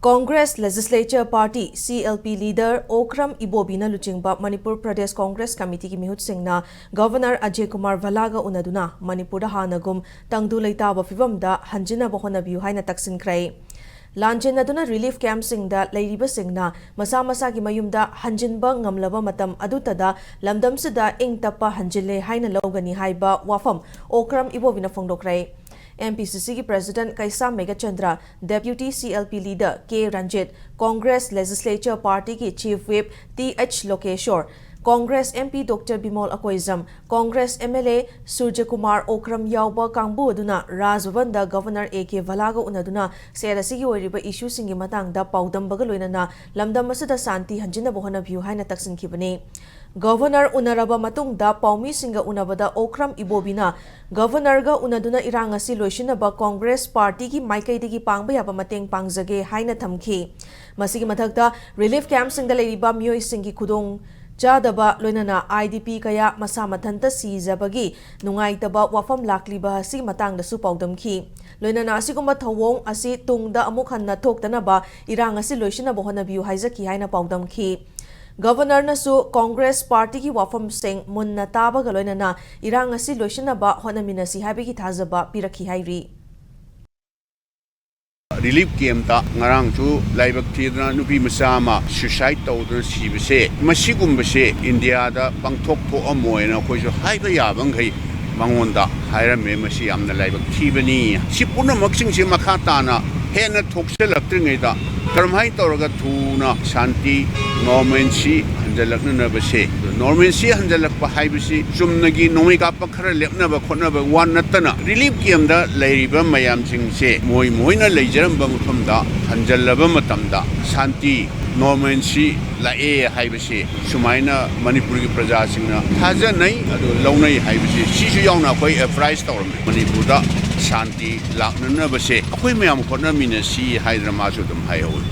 Congress Legislature Party CLP leader Okram Ibobina Luchingba Manipur Pradesh Congress Committee ki mihut singna Governor Ajay Kumar Bhalla ga unaduna Manipur da hanagum tangdu leitaba fivamda hanjina bahona biu haina taksin krai Lanjinaduna relief camp singda leiriba singna masa masa ki mayumda hanjinba ngamlaba matam adutada lamdam sida ingtapa hanjile haina logani haiba wafam Okram Ibobina fongdokrai Mpcc ki President Kaisa Megachandra, Deputy CLP Leader K. Ranjit, Congress Legislature Party ki Chief Whip T.H. Lokeshwar, Congress MP Dr. Bimol Akoizam, Congress MLA Surya Kumar Okram Yauba Kangbu aduna Raj Bhavanda Governor A.K. Bhalla ga unaduna serasigi oiriba issue singi matangda paudambaga loinana lamdam asada santi hanjina bohana view haina taksin khibani. Governor unaraba matungda paumi singa unabada Okram Ibobina Governor ga unaduna irangasi loishinaba Congress Party ki maikaidigi pangba yaba mateng pangjage haina thamki. Masigi mathakta relief camp singda leiriba mioi singi khudong Jadaba loinana IDP kaya masa mathanta sizabagi nungaitaba wafam lakliba hasi matang da supaudamki loinana asigumba thawong asi tungda amuk hanna thoktanaba irang asi loisina bohona biu haizaki haina paudamki Governor nasu Congress Party ki wafam sing munna taba galoinana irang asi loisina ba honaminasi habigi thazaba pirakhi hairi Relief camp ta ngarang chu laibak thidna nupi masama suicide tawdna sibase masigumbase India da pangthok tho amoina khoi chu haiba yabang gai mangonda hairame masi amna laibak thibani sipuna maksing si makha tana hena thokselaktrngai da karmhai tawraga thuna shanti normalcy hanjalakna base normalcy hanjalakpa haibasi chumnagi nomika pakhara lepna ba khotna ba wan natana relief camp da lairiba mayam singse moina leijaramba mufamda hanjallaba matamda shanti normalcy lae haibasi sumaina manipur ki praja singna thaja nai adu launai haibasi sisu yauna khoi price tawram manipur da shanti lakna base akhoi mayam khotna minasi haidrama chu dum haihol